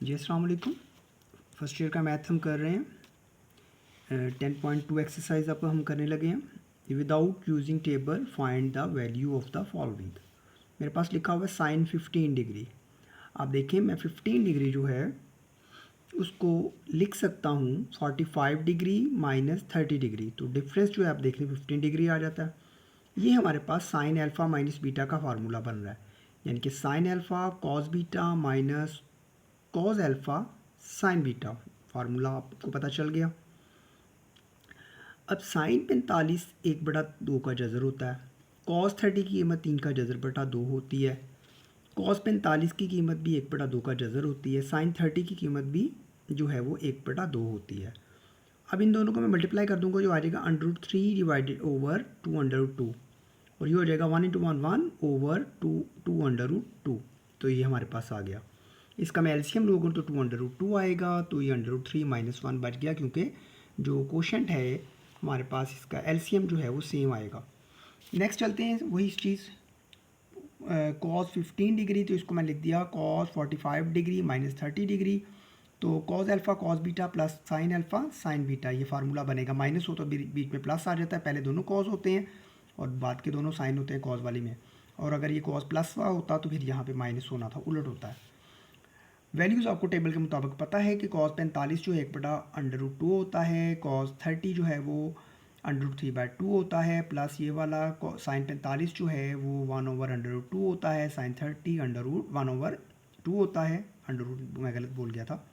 जी अस्सलाम वालेकुम। First year का मैथ हम कर रहे हैं। 10.2 एक्सरसाइज अब हम करने लगे हैं। Without using table find the value of the following. मेरे पास लिखा हुआ है साइन 15 डिग्री। आप देखें मैं 15 डिग्री जो है उसको लिख सकता हूँ 45 डिग्री माइनस 30 डिग्री। तो डिफरेंस जो है आप देख लें 15 डिग्री आ जाता है। ये हमारे पास साइन अल्फ़ा माइनस बीटा का फार्मूला बन रहा है, यानी कि sine alpha cos beta minus cos alpha sine beta. Formula आपको पता चल गया। अब साइन 45 1/2 का जज़र होता है। कॉस 30 की कीमत 3 का जज़र बटा 2 होती है। कॉस 45 की कीमत भी 1/2 का जज़र होती है। साइन 30 की कीमत भी जो है वो 1/2 होती है। अब इन दोनों को मैं मल्टीप्लाई कर दूंगा, जो आ जाएगा √3 डिवाइडेड ओवर 2√2, और ये हो जाएगा 1 × 1 1 ओवर 2√2। तो ये हमारे पास आ गया। इसका मैं एलसीएम लूँगा तो 2√2 आएगा, तो ये √3 - 1 बच गया, क्योंकि जो कोशेंट है हमारे पास इसका एलसीएम जो है वो सेम आएगा। नेक्स्ट चलते हैं वही चीज़, कॉस 15 डिग्री, तो इसको मैं लिख दिया कॉस 45 डिग्री माइनस 30 डिग्री। तो cos alpha cos beta plus sign alpha sine beta, ये फार्मूला बनेगा। माइनस हो तो बीच में प्लस आ जाता है, पहले दोनों कॉस होते हैं और बाद के दोनों साइन होते हैं कॉस वाली में। और अगर ये कॉस प्लस होता तो फिर यहाँ पे माइनस होना था, उलट होता है। वैल्यूज़ आपको टेबल के मुताबिक पता है कि कॉस 45 जो है 1/√2 होता है, कॉस 30 जो है वो √3/2 होता है, प्लस ये वाला साइन 45 जो है वो 1/√2 होता है, साइन 30 √1/2 होता है। मैं गलत बोल गया था।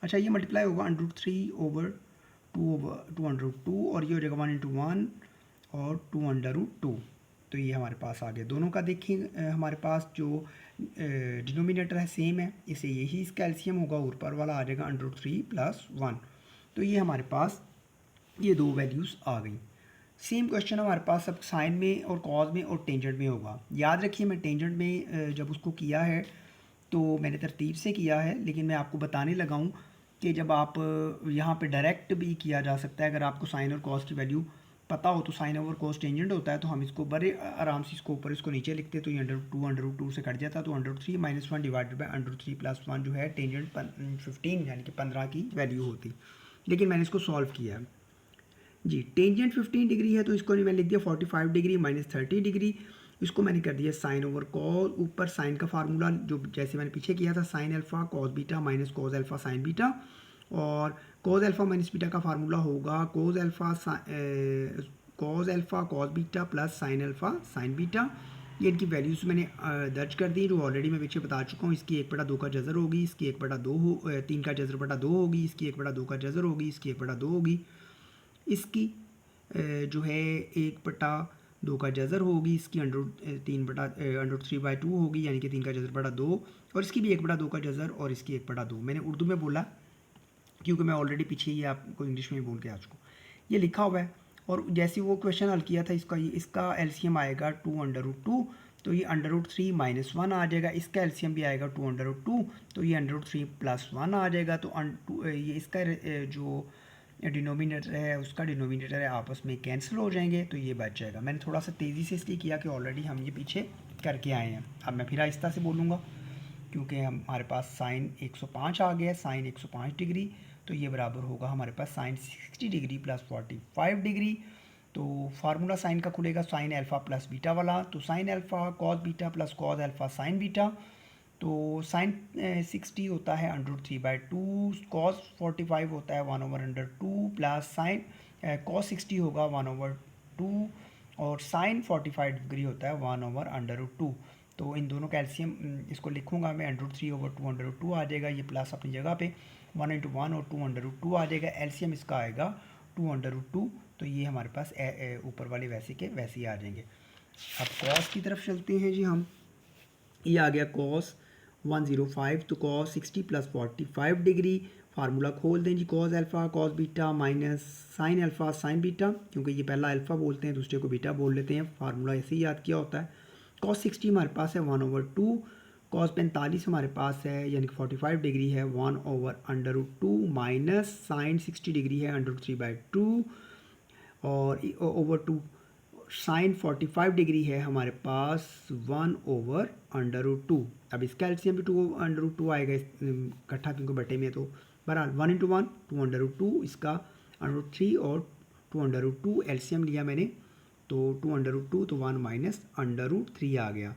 अच्छा, ये मल्टीप्लाई होगा √3/2 और ये हो जाएगा 1 × 1 और 2√2। तो ये हमारे पास आ गया। दोनों का देखिए हमारे पास जो डिनोमिनेटर है सेम है, इसे यही इसका एलसीएम होगा, ऊपर वाला आ जाएगा √3 + 1। तो ये हमारे पास ये दो वैल्यूज़ आ गई। सेम क्वेश्चन हमारे पास अब साइन में और कॉज में और टेंजेंट में होगा। याद रखिए मैं टेंजेंट में जब उसको किया है तो मैंने तरतीब से किया है, लेकिन मैं आपको बताने लगा हूँ कि जब आप यहाँ पे डायरेक्ट भी किया जा सकता है। अगर आपको साइन और कॉस की वैल्यू पता हो तो साइन ओवर कॉस टेंजेंट होता है, तो हम इसको बड़े आराम से इसको ऊपर इसको नीचे लिखते, तो ये √2 से कट जाता, तो √3 - 1 डिवाइडेड बाई √3 + 1 जो है टेंजेंट 15 यानी कि 15 की वैल्यू होती। लेकिन मैंने इसको सॉल्व किया है जी। टेंजेंट 15 डिग्री है तो इसको मैं लिख दिया 45 डिग्री माइनस 30 डिग्री। इसको मैंने कर दिया साइन ओवर कॉस, ऊपर साइन का फार्मूला जो जैसे मैंने पीछे किया था, sine alpha cos beta minus cos alpha sine beta, और कॉस अल्फ़ा माइनस बीटा का फार्मूला होगा cos alpha cos beta plus sign alpha sine beta. ये इनकी वैल्यूज़ मैंने दर्ज कर दी, जो ऑलरेडी मैं पीछे बता चुका हूँ। इसकी 1/2 का जज़र होगी, इसकी 3 का जज़र बटा 2 होगी, इसकी 1/2 का जज़र होगी, इसकी 1/2 होगी, इसकी जो है 1/2 का जज़र होगी, इसकी √3/2 होगी, यानी कि 3 का जज़र बटा 2, और इसकी भी 1/2 का जज़र, और इसकी 1/2। मैंने उर्दू में बोला क्योंकि मैं ऑलरेडी पीछे ही आपको इंग्लिश में बोल के आ चुका हूँ। ये लिखा हुआ है, और जैसे वो क्वेश्चन हल किया था इसका एलसीएम आएगा 2√2, तो ये √3 - 1 आ जाएगा। इसका एलसीएम भी आएगा 2√2, तो ये √3 + 1 आ जाएगा। तो ये इसका जो डिनोमिनेटर है उसका डिनोमिनेटर है आपस में कैंसिल हो जाएंगे, तो ये बच जाएगा। मैंने थोड़ा सा तेज़ी से इसलिए किया कि ऑलरेडी हम ये पीछे करके आए हैं। अब मैं फिर आहिस्ता से बोलूँगा क्योंकि हमारे पास साइन 105 आ गया है, साइन 105 डिग्री, तो ये बराबर होगा हमारे पास साइन 60 डिग्री प्लस 45 डिग्री। तो फार्मूला साइन का खुलेगा साइन अल्फ़ा प्लस बीटा वाला, तो sine alpha cos beta plus cos alpha sine beta. तो साइन 60 होता है √3/2, कॉस 45 होता है 1/2, प्लस साइन कॉस 60 होगा 1/2, और साइन 45 डिग्री होता है 1/2। तो इन दोनों का एलसीएम इसको लिखूंगा मैं, √3/2 आ जाएगा, ये प्लस अपनी जगह पे 1 × 1 और 2/2 आ जाएगा। एलसीएम इसका आएगा 2/2, तो ये हमारे पास ऊपर वाले वैसे के वैसे ही आ जाएंगे। अब कॉस की तरफ चलते हैं जी हम। ये आ गया कॉस 105, तो कॉस 60 + 45 डिग्री। फार्मूला खोल दें जी, cos alpha cos beta minus sine alpha sine beta, क्योंकि ये पहला अल्फ़ा बोलते हैं दूसरे को बीटा बोल लेते हैं, फार्मूला ऐसे ही याद किया होता है। कॉस 60 हमारे पास है 1/2, कॉस 45 हमारे पास है यानी कि 45 डिग्री है 1/√2, माइनस साइन 60 डिग्री है √3/2 और ओवर 2 साइन 45 डिग्री है हमारे पास 1/√2। अब इसका एलसीएम भी 2/√2 आएगा इकट्ठा क्योंकि बटे में, तो बहरहाल 1 × 1 2/√2, इसका √3 और 2/√2 एलसीएम लिया मैंने, तो 2/√2 तो 1 माइनस √3 आ गया।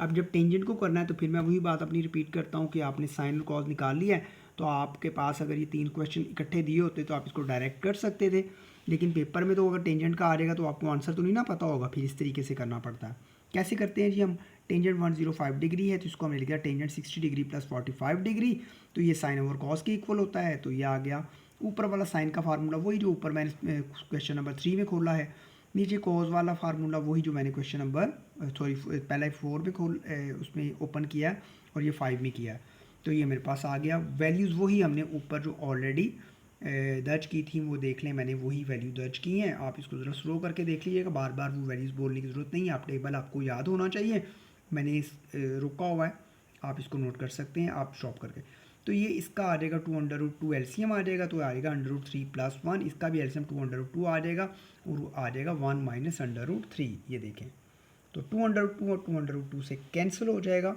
अब जब टेंजेंट को करना है तो फिर मैं वही बात अपनी रिपीट करता हूँ कि आपने साइन और कॉस निकाल लिया है, तो आपके पास अगर ये 3 क्वेश्चन इकट्ठे दिए होते तो आप इसको डायरेक्ट कर सकते थे, लेकिन पेपर में तो अगर टेंजेंट का आ जाएगा तो आपको आंसर तो नहीं ना पता होगा, फिर इस तरीके से करना पड़ता है। कैसे करते हैं जी हम, टेंजेंट 105 डिग्री है तो इसको हमने लिखा टेंजेंट 60 डिग्री प्लस 45 डिग्री, तो ये साइन ओवर कॉस के इक्वल होता है, तो ये आ गया। ऊपर वाला साइन का फार्मूला वही जो ऊपर मैंने क्वेश्चन नंबर 3 में खोला है, नीचे कॉस वाला फार्मूला वही जो मैंने क्वेश्चन नंबर पहले 4 में उसमें ओपन किया है और ये 5 में किया है, तो ये मेरे पास आ गया। वैल्यूज़ वही हमने ऊपर जो ऑलरेडी दर्ज की थी वो देख लें, मैंने वही वैल्यू दर्ज की हैं। आप इसको ज़रा स्लो करके देख लीजिएगा, बार बार वो वैल्यूज़ बोलने की ज़रूरत नहीं है, आप टेबल आपको याद होना चाहिए, मैंने रुका हुआ है, आप इसको नोट कर सकते हैं आप स्टॉप करके। तो ये इसका आ जाएगा 2/√2 एलसीएम आ जाएगा, तो आएगा √3 + 1, इसका भी एलसीएम 2/√2 आ जाएगा और आ जाएगा 1 माइनस √3। ये देखें तो 2/√2 और 2/√2 से कैंसिल हो जाएगा,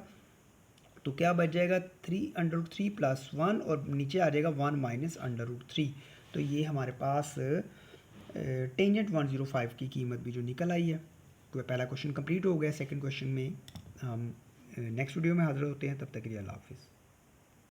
तो क्या बच जाएगा 3/√3 + 1 और नीचे आ जाएगा 1 माइनस √3। तो ये हमारे पास टेंजेंट 105 की कीमत भी जो निकल आई है। तो पहला क्वेश्चन कंप्लीट हो गया। सेकंड क्वेश्चन में हम नेक्स्ट वीडियो में हाजिर होते हैं, तब तक के लिए अल्लाह हाफिज़।